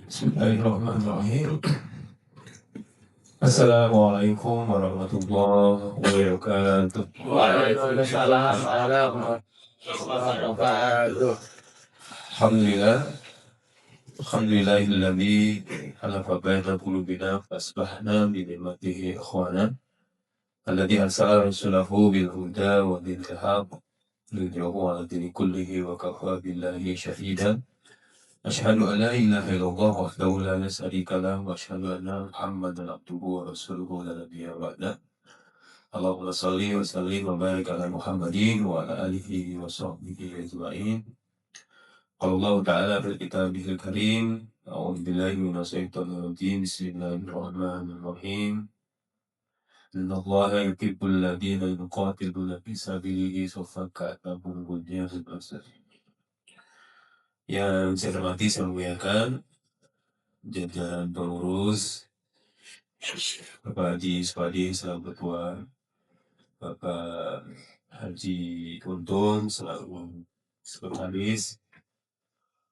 Bismillahirrahmanirrahim. Assalamualaikum warahmatullahi wabarakatuh. Waalaikumsalam warahmatullahi wabarakatuh. Alhamdulillah. Alhamdulillahilladzi halafa baina qulubina fasbahna bi ni'matihi ikhwana. Alladzi arsala rasulahu bil huda wa dinil haq liyudhhirahu 'ala dini kullihi wa kafa billahi shahidan. Asyhadu an la ilaha illallah wahdahu la syarika lahu wa asyhadu anna Muhammadan abduhu wa rasuluhu la nabiyya ba'da. Allahumma shalli wa sallim wa barik ala Muhammadin wa ala alihi wa sahbihi ajma'in. Qala Allah ta'ala fil kitabihil karim, a'udzu billahi minasyaitonir rajim. Bismillahirrahmanirrahim. Innallaha yuhibbul ladzina yuqatiluna fi sabilihi saffan ka'annahum bunyanun marsus. Yang saya hormati, saya muliakan jajaran pengurus, Bapak Haji Supadi selaku Ketua, Bapak Haji Untung selaku Sekretaris,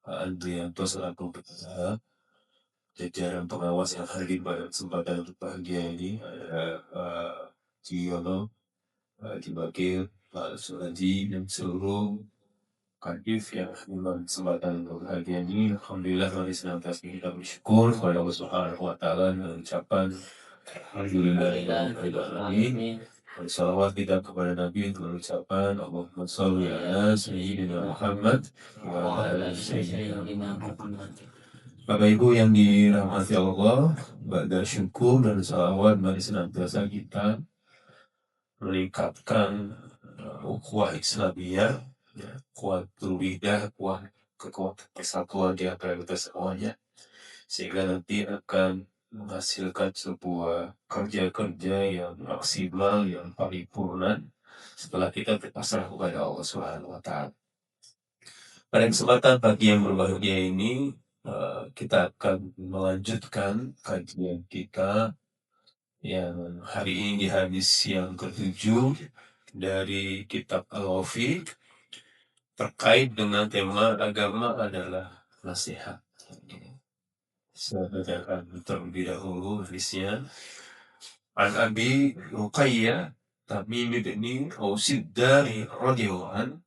Pak Andrianto selaku Ketua, jajaran pengawas yang hadir pada kesempatan berbahagia ini, ada Pak Ciono, Pak Haji Bakir, Pak Suraji, dan seluruh kadif yang hadir kesempatan berbahagia ini. Alhamdulillah, kami senantiasa kita bersyukur kepada Allah Subhanahu wa Ta'ala dengan ucapan Alhamdulillahirrahmanirrahim. Salawat kita kepada Nabi dengan ucapan Allahumma sholli ala sayyidina Muhammad wa ala ali sayyidina Muhammad. Bapak Ibu yang dirahmati Allah, ba'da syukur dan salawat, mari senantiasa kita meningkatkan ukhuwah Islamiyah, kuat ruhidah, kuat kekuatan persatuan di antara kita semuanya, sehingga nanti akan menghasilkan sebuah kerja-kerja yang maksimal, yang paripurna setelah kita berpasrah kepada Allah Subhanahu wa Ta'ala. Pada kesempatan pagi yang berbahagia ini, kita akan melanjutkan kajian kita yang hari ini di hadis yang ke-7 dari kitab Al-Wafi terkait dengan tema agama adalah nasihat. Saya bacakan terlebih dahulu hadisnya. An Abi Ruqayyah Tamim bin Aus ad-Dari radhiyallahu anhu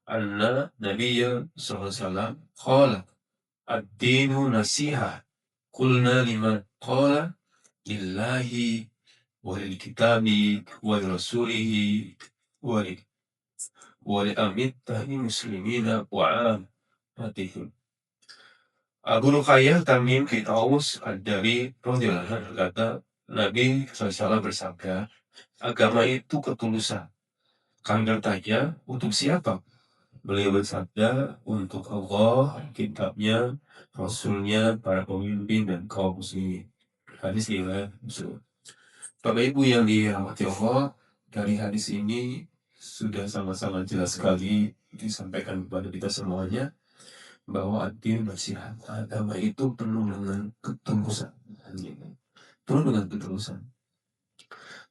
anna Nabiyya sallallahu alaihi wasallam qala ad-dinu nasiha. Qulna liman qala lillahi wa lil kitabi wa li rasulihi wa li amittahi muslimina wa ammatihim. Abu Ruqayyah Tamim bin Aus ad-Dari radhiyallahu anhu berkata, Nabi SAW bersabda, agama itu ketulusan. Kami bertanya, untuk siapa? Beliau bersabda, untuk Allah, kitabnya, Rasulnya, para pemimpin, dan kaum muslimin. Hadis riwayat Muslim. Bapak Ibu yang dirahmati Allah, dari hadis ini sudah sama-sama jelas sekali disampaikan kepada kita semuanya, bahwa ad-din nasihat, agama itu penuh dengan ketulusan. Penuh dengan ketulusan.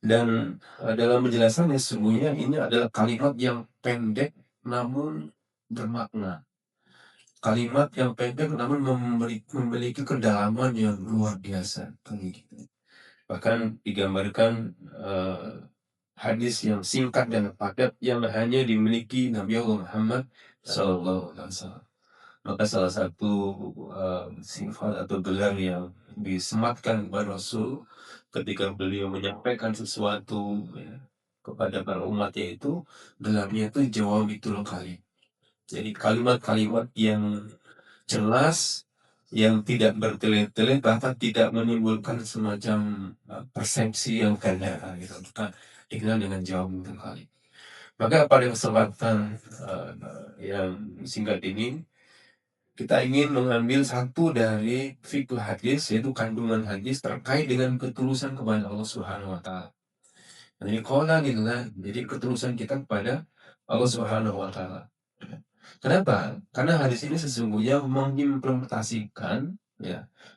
Dan dalam penjelasannya sesungguhnya ini adalah kalimat yang pendek namun bermakna. Kalimat yang pendek namun memiliki kedalaman yang luar biasa. Bahkan digambarkan hadis yang singkat dan padat yang hanya dimiliki Nabi Allah Muhammad SAW. Maka salah satu sifat atau gelar yang disematkan kepada Rasul ketika beliau menyampaikan sesuatu kepada para umatnya itu, gelarnya itu jawabitul kalim. Jadi kalimat-kalimat yang jelas, yang tidak bertele-tele, bahkan tidak menimbulkan semacam persepsi yang ganda gitu. Kita dikenal dengan jawabitul kalim. Maka pada kesempatan yang singkat ini, kita ingin mengambil satu dari fikih hadis, yaitu kandungan hadis terkait dengan ketulusan kepada Allah Subhanahu wa Ta'ala. Jadi qala lillah, jadi ketulusan kita kepada Allah Subhanahu wa Ta'ala. Kenapa? Karena hadis ini sesungguhnya mengimplementasikan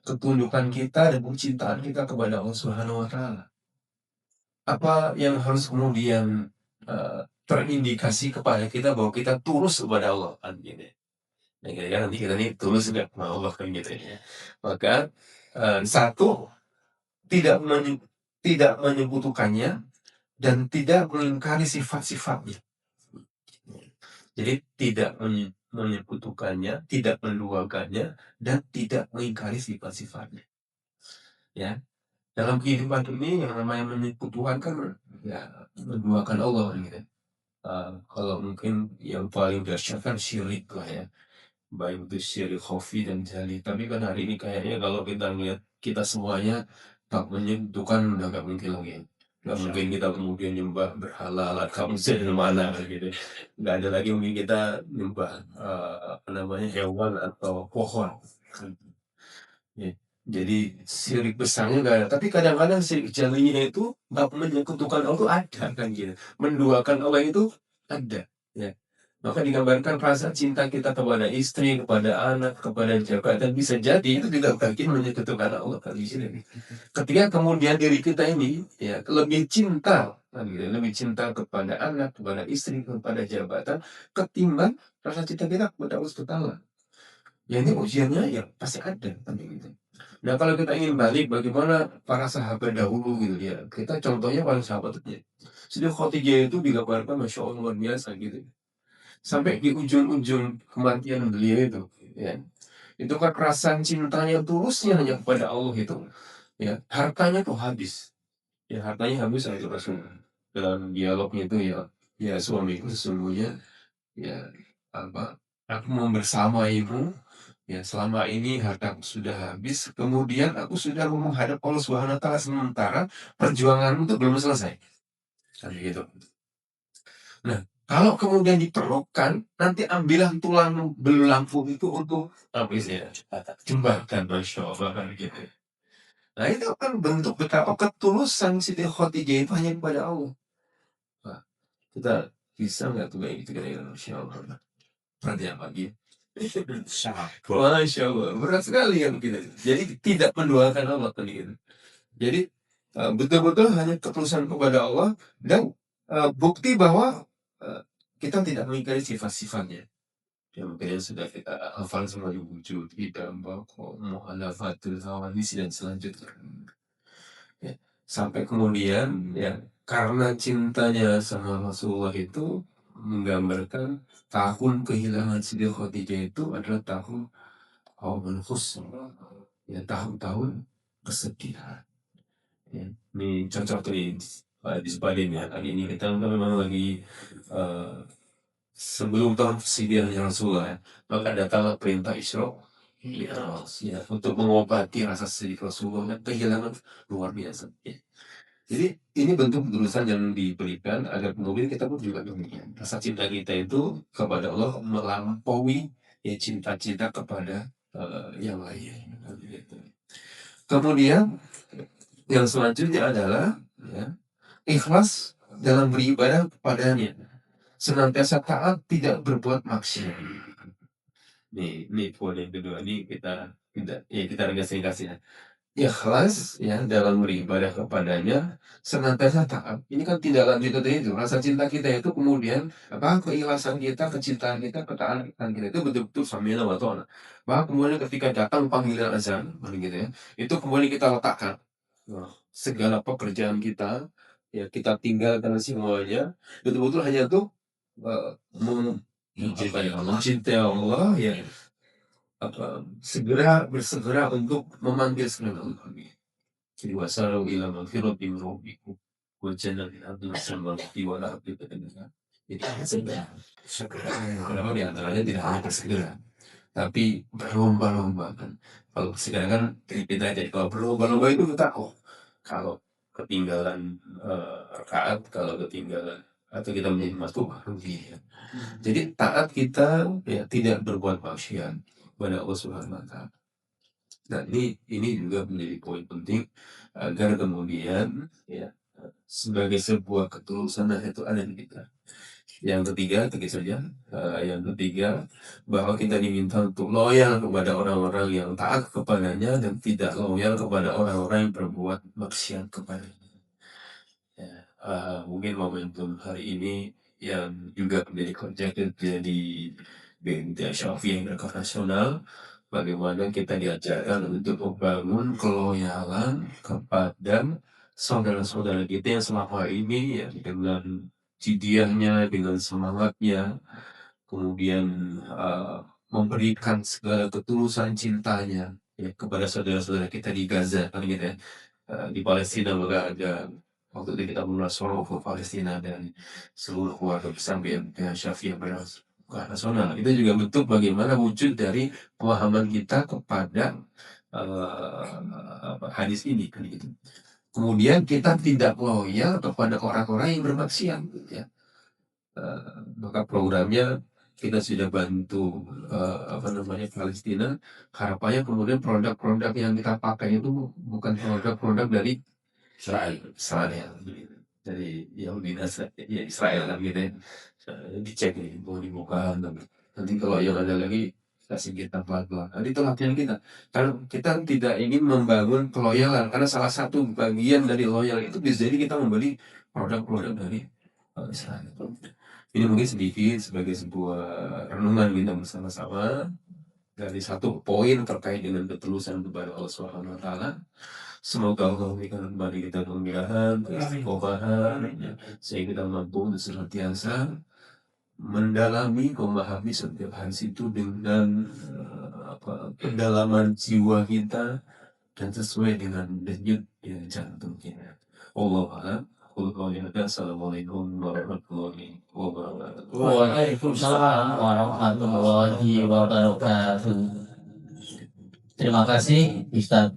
ketundukan kita dan kecintaan kita kepada Allah Subhanahu wa Ta'ala. Apa yang harus kemudian terindikasi kepada kita bahwa kita tulus kepada Allah? Nah, kira-kira nanti kita nih tulus nggak sama Allah kan gitu ya. Maka satu, tidak menyebutkannya dan tidak mengingkari sifat-sifatnya. Jadi tidak menyekutukannya, tidak menduakannya, dan tidak mengingkari sifat-sifatnya. Ya, dalam kehidupan ini yang namanya menyekutukan kan ya menduakan Allah gitu. Kalau mungkin yang paling dahsyat kan syirik lah ya, baik itu syirik khafi dan jali. Tapi kan hari ini kayaknya kalau kita lihat kita semuanya tak menyekutukan udah gak mungkin lagi. Gak mungkin kita kemudian nyembah berhala alat kamu dari mana gitu. Gak ada lagi mungkin kita nyembah apa namanya hewan atau pohon. Ya. Jadi syirik besarnya gak ada. Tapi kadang-kadang syirik jalinya itu gak menyekutukan Allah itu ada kan gitu. Menduakan Allah itu ada. Ya. Maka digambarkan rasa cinta kita kepada istri, kepada anak, kepada jabatan bisa jadi itu juga bagian menyekutukan Allah kan di sini. Ketika kemudian diri kita ini ya lebih cinta, kan gitu, lebih cinta kepada anak, kepada istri, kepada jabatan, ketimbang rasa cinta kita kepada Allah Subhanahu wa Ta'ala. Ya ini ujiannya ya pasti ada kan gitu. Nah kalau kita ingin balik bagaimana para sahabat dahulu gitu ya, kita contohnya para sahabat aja. Siti Khadijah itu digambarkan Masya Allah luar biasa gitu. Sampai di ujung-ujung kematian beliau itu, ya. Itu kan rasa cintanya tulusnya hanya kepada Allah itu, ya. Hartanya tuh habis, ya hartanya habis itu Rasul. Dalam dialognya itu ya, ya suamiku sesungguhnya, ya apa? Aku mau bersama ibu, ya selama ini hartaku sudah habis, kemudian aku sudah mau menghadap Allah Subhanahu Wa Taala sementara perjuanganmu itu belum selesai, kan gitu. Nah, kalau kemudian diperlukan, nanti ambillah tulang belangku itu untuk apa istilahnya? Jembatan, Masya Allah kan gitu. Nah itu kan bentuk betapa ketulusan Siti Khadijah itu hanya kepada Allah. Nah, kita bisa nggak tuh kayak gitu kira-kira Masya Allah. Perhatian pagi. Masya Allah, berat sekali kan kita. Jadi tidak mendoakan Allah kan gitu. Jadi betul-betul hanya ketulusan kepada Allah dan bukti bahwa kita tidak mengingkari sifat-sifatnya. Ya mungkin yang sudah kita hafal sebagai wujud, tidak bakal muhalafatul hawadis dan selanjutnya. Ya, sampai kemudian ya karena cintanya sama Rasulullah itu menggambarkan tahun kehilangan Siti Khadijah itu adalah tahun Aumul Khusn, ya tahun-tahun kesedihan. Ya, ini cocok nih disepatin ya. Kali ini kita memang lagi sebelum tahun persediaannya Rasulullah ya, maka datanglah perintah Isra Mi'raj ya, untuk mengobati rasa sedih Rasulullah dan kehilangan luar biasa. Ya. Jadi ini bentuk ketulusan yang diberikan agar kemudian kita pun juga demikian. Rasa cinta kita itu kepada Allah melampaui ya cinta-cinta kepada yang lain. Gitu. Kemudian yang selanjutnya adalah ya, ikhlas dalam beribadah kepadanya, senantiasa taat, tidak berbuat maksiat. Nih poin yang kedua ini kita ringkas ya. Ikhlas ya dalam beribadah kepadanya, senantiasa taat. Ini kan tidak lanjut dari itu. Rasa cinta kita itu kemudian apa keikhlasan kita, kecintaan kita, ketaatan kita itu betul-betul sambil wa ta'ala. Bahkan kemudian ketika datang panggilan azan, gitu ya, itu kemudian kita letakkan. Wah, segala pekerjaan kita, ya kita tinggalkan semuanya, betul-betul hanya tuh mencintai Allah, ya apa bersegera untuk memanggil segala kami. Jadi wasalau ila magfirati min rabbikum wa jannatin arduha samawati wal ardi jadi segera. Kenapa di antaranya tidak hanya bersegera, tapi berlomba-lomba kan. Kalau sekarang kan kita jadi kalau berlomba-lomba itu kita kalau ketinggalan rakaat, kalau ketinggalan atau kita menjadi masuk rugi. Ya. Jadi taat kita ya tidak berbuat maksiat kepada Allah Subhanahu wa Ta'ala. Nah ini juga menjadi poin penting agar kemudian ya sebagai sebuah ketulusan itu ada di kita. Yang ketiga, tegas saja. Yang ketiga, bahwa kita diminta untuk loyal kepada orang-orang yang taat kepadanya dan tidak loyal kepada orang-orang yang berbuat maksiat kepadanya. Ya, mungkin momentum hari ini yang juga menjadi konsep jadi BMT Syafi'i yang bergerak nasional, bagaimana kita diajarkan untuk membangun keloyalan kepada saudara-saudara kita yang selama ini ya dengan jidiahnya, dengan semangatnya, kemudian memberikan segala ketulusan cintanya ya, kepada saudara-saudara kita di Gaza kan gitu ya. Di Palestina juga ada waktu itu kita munasoroh ke Palestina dan seluruh keluarga besar BMT Syafi'i yang bergerak nasional. Itu juga bentuk bagaimana wujud dari pemahaman kita kepada hadis ini kan gitu. Kemudian kita tidak loyal kepada orang-orang yang bermaksiat ya. Maka programnya kita sudah bantu Palestina. Harapannya kemudian produk-produk yang kita pakai itu bukan produk-produk dari Israel dari Yahudi ya Israel kan gitu ya. Dicek nih mau dibuka nanti kalau yang ada lagi kasih kita pelan-pelan. Nah, itu latihan kita. Karena kita tidak ingin membangun keloyalan karena salah satu bagian dari loyal itu bisa jadi kita membeli produk-produk dari Israel. Ini mungkin sedikit sebagai sebuah renungan kita bersama-sama dari satu poin terkait dengan ketulusan kepada Allah Subhanahu wa taala. Semoga Allah memberikan kembali kita kemuliaan, keistiqomahan, sehingga kita mampu untuk senantiasa mendalami, memahami setiap hadis itu dengan pendalaman jiwa kita dan sesuai dengan denyut yang jantung kita. Allah a'lam. Assalamualaikum warahmatullahi wabarakatuh. Waalaikumsalam warahmatullahi wabarakatuh. Terima kasih Ustaz